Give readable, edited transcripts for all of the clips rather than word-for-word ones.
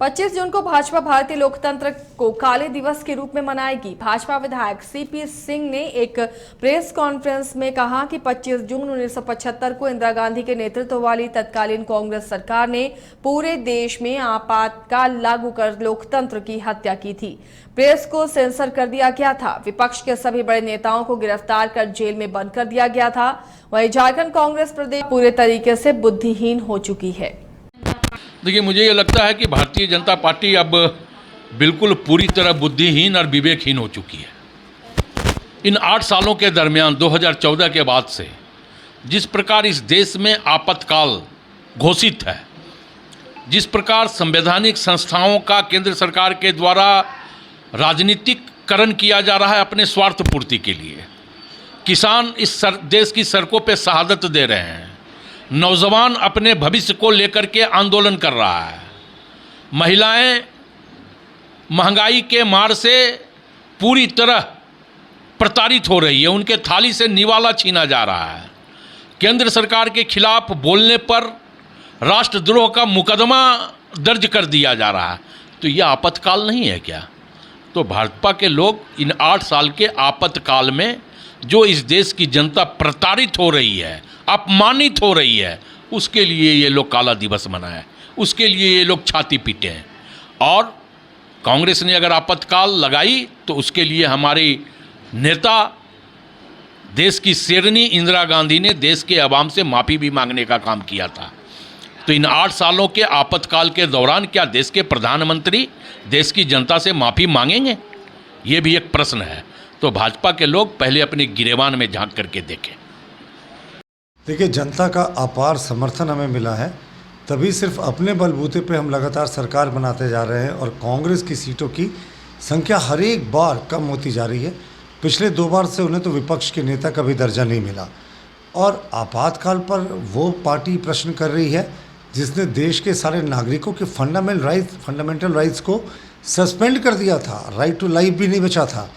25 जून को भाजपा भारतीय लोकतंत्र को काले दिवस के रूप में मनाएगी। भाजपा विधायक सीपी सिंह ने एक प्रेस कॉन्फ्रेंस में कहा कि 25 जून 1975 को इंदिरा गांधी के नेतृत्व वाली तत्कालीन कांग्रेस सरकार ने पूरे देश में आपातकाल लागू कर लोकतंत्र की हत्या की थी। प्रेस को सेंसर कर दिया गया था। विपक्ष के सभी बड़े नेताओं को गिरफ्तार कर जेल में बंद कर दिया गया था। वहीं झारखंड कांग्रेस प्रदेश पूरे तरीके से बुद्धिहीन हो चुकी है। देखिए, मुझे ये लगता है कि भारतीय जनता पार्टी अब बिल्कुल पूरी तरह बुद्धिहीन और विवेकहीन हो चुकी है। इन 8 सालों के दरमियान 2014 के बाद से जिस प्रकार इस देश में आपातकाल घोषित है, जिस प्रकार संवैधानिक संस्थाओं का केंद्र सरकार के द्वारा राजनीतिकरण किया जा रहा है अपने स्वार्थ पूर्ति के लिए, किसान इस देश की सड़कों पे शहादत दे रहे हैं, नौजवान अपने भविष्य को लेकर के आंदोलन कर रहा है, महिलाएं महंगाई के मार से पूरी तरह प्रताड़ित हो रही है, उनके थाली से निवाला छीना जा रहा है, केंद्र सरकार के खिलाफ बोलने पर राष्ट्रद्रोह का मुकदमा दर्ज कर दिया जा रहा है। तो ये आपातकाल नहीं है क्या? तो भाजपा के लोग इन 8 साल के आपातकाल में जो इस देश की जनता प्रताड़ित हो रही है, अपमानित हो रही है, उसके लिए ये लोग काला दिवस मनाए, उसके लिए ये लोग छाती पीटे हैं। और कांग्रेस ने अगर आपातकाल लगाई तो उसके लिए हमारी नेता, देश की शेरनी इंदिरा गांधी ने देश के अवाम से माफ़ी भी मांगने का काम किया था। तो इन 8 सालों के आपातकाल के दौरान क्या देश के प्रधानमंत्री देश की जनता से माफ़ी मांगेंगे? ये भी एक प्रश्न है। तो भाजपा के लोग पहले अपने गिरेबान में झांक करके देखें। देखिए, जनता का अपार समर्थन हमें मिला है, तभी सिर्फ अपने बलबूते पे हम लगातार सरकार बनाते जा रहे हैं और कांग्रेस की सीटों की संख्या हर एक बार कम होती जा रही है। पिछले 2 बार से उन्हें तो विपक्ष के नेता का भी दर्जा नहीं मिला। और आपातकाल पर वो पार्टी प्रश्न कर रही है जिसने देश के सारे नागरिकों के फंडामेंटल राइट्स को सस्पेंड कर दिया था। राइट टू लाइफ भी नहीं बचा था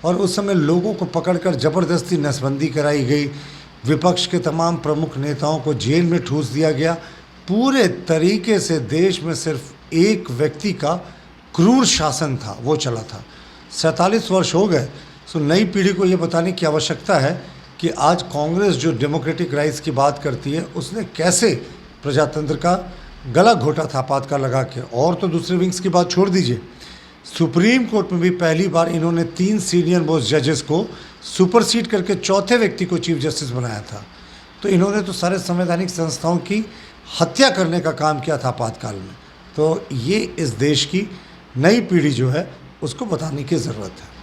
और उस समय लोगों को पकड़कर ज़बरदस्ती नसबंदी कराई गई, विपक्ष के तमाम प्रमुख नेताओं को जेल में ठूस दिया गया। पूरे तरीके से देश में सिर्फ एक व्यक्ति का क्रूर शासन था, वो चला था। 47 वर्ष हो गए। सो नई पीढ़ी को ये बताने की आवश्यकता है कि आज कांग्रेस जो डेमोक्रेटिक राइट्स की बात करती है, उसने कैसे प्रजातंत्र का गला घोटा था आपातकाल लगा के। और तो दूसरे विंग्स की बात छोड़ दीजिए, सुप्रीम कोर्ट में भी पहली बार इन्होंने 3 सीनियर मोस्ट जजेस को सुपरसीड करके चौथे व्यक्ति को चीफ जस्टिस बनाया था। तो इन्होंने तो सारे संवैधानिक संस्थाओं की हत्या करने का काम किया था आपातकाल में। तो ये इस देश की नई पीढ़ी जो है उसको बताने की ज़रूरत है।